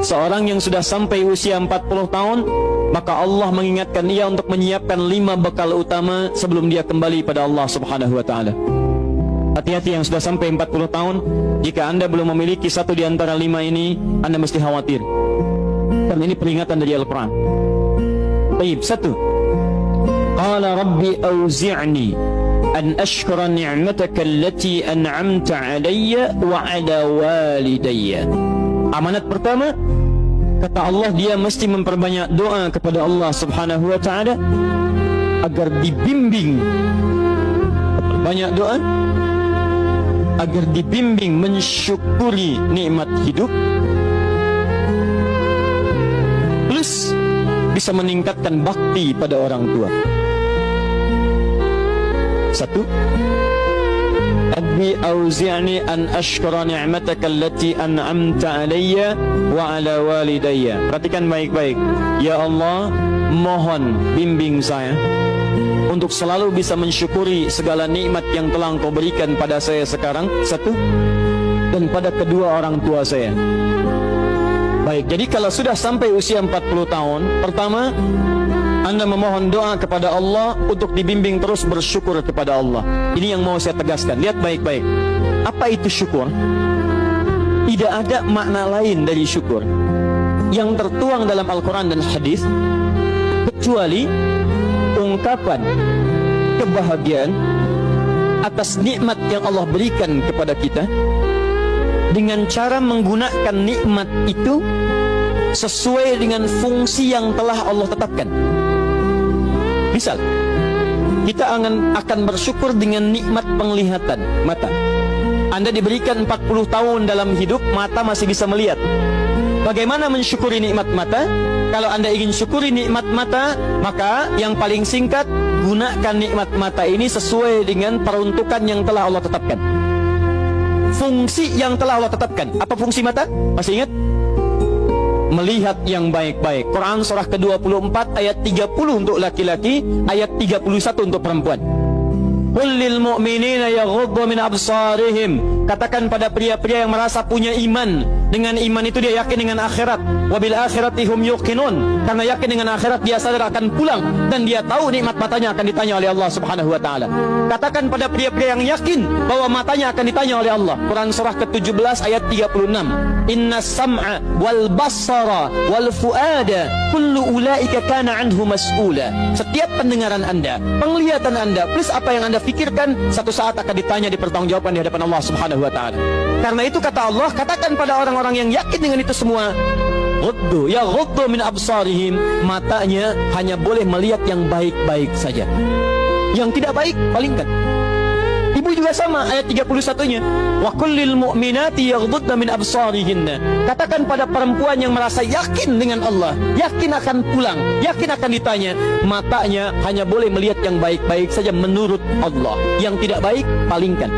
seorang yang sudah sampai usia 40 tahun, maka Allah mengingatkan ia untuk menyiapkan 5 bekal utama sebelum dia kembali pada Allah Subhanahu wa ta'ala. Hati-hati yang sudah sampai 40 tahun, jika anda belum memiliki satu di antara 5 ini, anda mesti khawatir. Dan ini peringatan dari Al-Quran. Baik, 1. Qala Rabbi awzi'ni an ashkura ni'mataka allati an'amta alayya wa ala walidayya. Amanat pertama, kata Allah, dia mesti memperbanyak doa kepada Allah Subhanahu wa ta'ala agar dibimbing. Banyak doa agar dibimbing mensyukuri nikmat hidup, plus bisa meningkatkan bakti pada orang tua. 1. Rabbi auzi'ni an ashkura ni'mataka allati an'amta alayya wa ala walidayya. Perhatikan baik-baik. Ya Allah, mohon bimbing saya untuk selalu bisa mensyukuri segala nikmat yang telah Engkau berikan pada saya sekarang, 1, dan pada kedua orang tua saya. Baik, jadi kalau sudah sampai usia 40 tahun, pertama, anda memohon doa kepada Allah untuk dibimbing terus bersyukur kepada Allah. Ini yang mau saya tegaskan. Lihat baik-baik. Apa itu syukur? Tidak ada makna lain dari syukur yang tertuang dalam Al-Quran dan hadis kecuali ungkapan kebahagiaan atas nikmat yang Allah berikan kepada kita dengan cara menggunakan nikmat itu sesuai dengan fungsi yang telah Allah tetapkan. Misal, kita akan bersyukur dengan nikmat penglihatan mata. Anda diberikan 40 tahun dalam hidup, mata masih bisa melihat. Bagaimana mensyukuri nikmat mata? Kalau Anda ingin syukuri nikmat mata, maka yang paling singkat, gunakan nikmat mata ini sesuai dengan peruntukan yang telah Allah tetapkan. Fungsi yang telah Allah tetapkan. Apa fungsi mata? Masih ingat? Melihat yang baik-baik. Quran surah ke-24 ayat 30 untuk laki-laki, ayat 31 untuk perempuan. Qul lil mu'minina yaghuddu min absarihim. Katakan pada pria-pria yang merasa punya iman. Dengan iman itu dia yakin dengan akhirat. Wabil akhirati hum yuqinun. Karena yakin dengan akhirat dia sadar akan pulang dan dia tahu nikmat matanya akan ditanya oleh Allah Subhanahu wa taala. Katakan pada pria-pria yang yakin bahwa matanya akan ditanya oleh Allah. Quran surah ke-17 ayat 36. Inna sam'a wal basara wal fuada kullu ulaika kana anhu mas'ula. Setiap pendengaran Anda, penglihatan Anda, plus apa yang Anda pikirkan, satu saat akan ditanya, dipertanggungjawabkan di hadapan Allah Subhanahu wa taala. Karena itu kata Allah, katakan pada orang-orang yang yakin dengan itu semua, ghuddu min absarihim, matanya hanya boleh melihat yang baik-baik saja. Yang tidak baik, palingkan. Ibu juga sama, ayat 31-nya. Wa kullil mu'minati yaghdudna min absarihinna. Katakan pada perempuan yang merasa yakin dengan Allah, yakin akan pulang, yakin akan ditanya, matanya hanya boleh melihat yang baik-baik saja menurut Allah. Yang tidak baik, palingkan.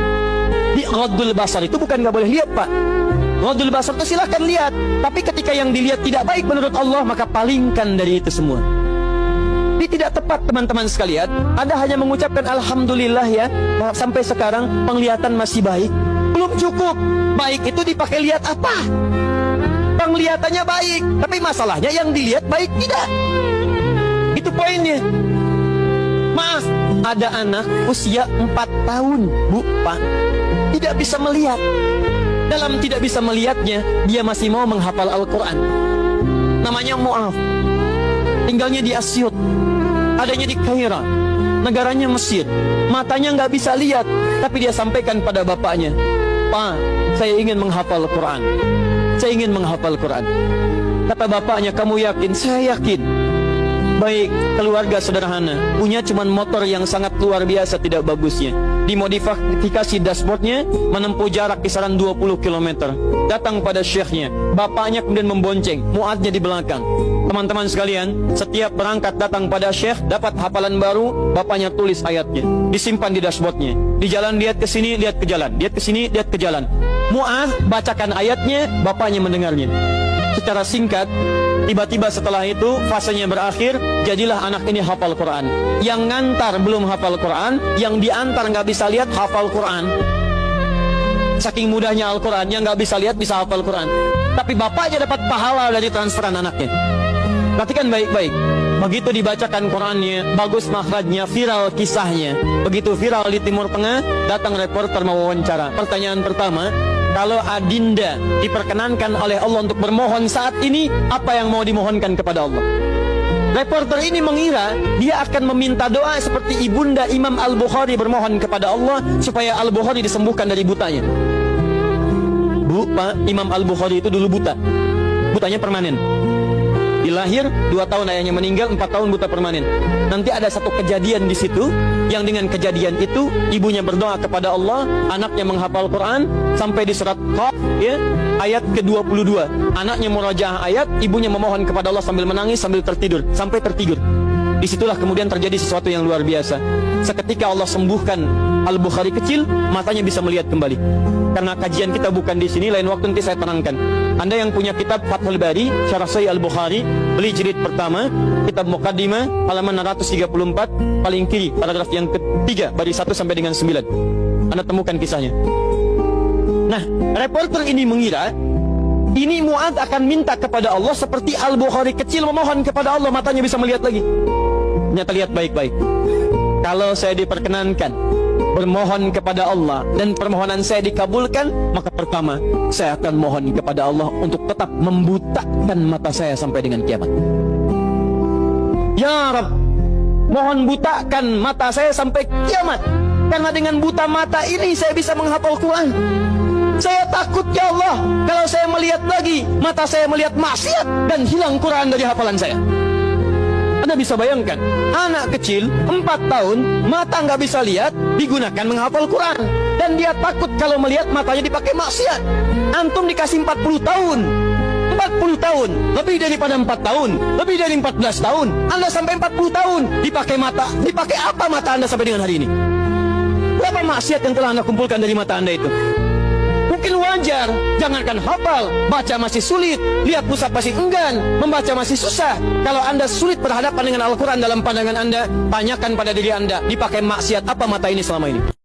Di ghaddul basar itu bukan nggak boleh lihat, Pak. Ghaddul basar itu silahkan lihat, tapi ketika yang dilihat tidak baik menurut Allah, maka palingkan dari itu semua. Ini tidak tepat, teman-teman sekalian. Anda hanya mengucapkan alhamdulillah ya, sampai sekarang penglihatan masih baik. Belum cukup. Baik itu dipakai lihat apa? Penglihatannya baik, tapi masalahnya yang dilihat baik tidak. Itu poinnya. Maaf, ada anak usia 4 tahun, Bu, Pak, tidak bisa melihat. Dalam tidak bisa melihatnya, dia masih mau menghafal Al-Quran. Namanya Mu'af. Tinggalnya di Asyut, adanya di Kaira, negaranya Mesir. Matanya nggak bisa lihat, tapi dia sampaikan pada bapaknya, Pak, saya ingin menghafal Quran. Saya ingin menghafal Quran. Kata bapaknya, kamu yakin? Saya yakin. Baik, keluarga sederhana, punya cuman motor yang sangat luar biasa tidak bagusnya. Dimodifikasi dashboardnya, menempuh jarak kisaran 20 km. Datang pada syekhnya, bapaknya kemudian membonceng, muadznya di belakang. Teman-teman sekalian, setiap berangkat datang pada syekh, dapat hafalan baru, bapaknya tulis ayatnya, disimpan di dashboardnya. Di jalan lihat ke sini, lihat ke jalan, lihat ke sini, lihat ke jalan. Muadz bacakan ayatnya, bapaknya mendengarnya. Secara singkat, tiba-tiba setelah itu fasenya berakhir, jadilah anak ini hafal Quran. Yang ngantar belum hafal Quran, yang diantar nggak bisa lihat hafal Quran. Saking mudahnya Al-Quran, yang nggak bisa lihat bisa hafal Quran. tapi bapaknya dapat pahala dari transferan anaknya. Perhatikan baik-baik. Begitu dibacakan Qurannya, bagus makhrajnya, viral kisahnya. Begitu viral di Timur Tengah, datang reporter mau wawancara. Pertanyaan pertama, kalau adinda diperkenankan oleh Allah untuk bermohon saat ini, apa yang mau dimohonkan kepada Allah? Reporter ini mengira dia akan meminta doa seperti ibunda Imam Al-Bukhari bermohon kepada Allah supaya Al-Bukhari disembuhkan dari butanya. Bu, Pak, Imam Al-Bukhari itu dulu buta. Butanya permanen. Dilahir 2 tahun ayahnya meninggal, 4 tahun buta permanen. Nanti ada satu kejadian di situ yang dengan kejadian itu ibunya berdoa kepada Allah, anaknya menghafal Quran sampai di surat Qaf ya, ayat ke-22. Anaknya murajaah ayat, ibunya memohon kepada Allah sambil menangis sambil tertidur sampai tertidur. Disitulah kemudian terjadi sesuatu yang luar biasa. Seketika Allah sembuhkan Al-Bukhari kecil, matanya bisa melihat kembali. Karena kajian kita bukan di sini, lain waktu nanti saya terangkan. Anda yang punya kitab Fathul Bari, Syarah Sahih Al-Bukhari, beli jilid pertama, kitab Muqaddimah, halaman 634, paling kiri, paragraf yang ketiga, baris 1 sampai dengan 9. Anda temukan kisahnya. Nah, reporter ini mengira ini Mu'adz akan minta kepada Allah seperti Al-Bukhari kecil memohon kepada Allah, matanya bisa melihat lagi. Ternyata lihat baik-baik. Kalau saya diperkenankan bermohon kepada Allah dan permohonan saya dikabulkan, maka pertama saya akan mohon kepada Allah untuk tetap membutakan mata saya sampai dengan kiamat. Ya Rabb, mohon butakan mata saya sampai kiamat, karena dengan buta mata ini saya bisa menghafal Quran. Saya takut ya Allah, kalau saya melihat lagi, mata saya melihat maksiat dan hilang Quran dari hafalan saya. Anda bisa bayangkan, anak kecil 4 tahun, mata nggak bisa lihat, digunakan menghafal Quran. Dan dia takut kalau melihat matanya dipakai maksiat. Antum dikasih 40 tahun. 40 tahun, lebih daripada 4 tahun, lebih dari 14 tahun. Anda sampai 40 tahun, dipakai mata. Dipakai apa mata Anda sampai dengan hari ini? Berapa maksiat yang telah Anda kumpulkan dari mata Anda itu? Mungkin wajar, jangankan hafal, baca masih sulit, lihat mushaf masih enggan, membaca masih susah. Kalau Anda sulit berhadapan dengan Al-Quran dalam pandangan Anda, tanyakan pada diri Anda, dipakai maksiat apa mata ini selama ini?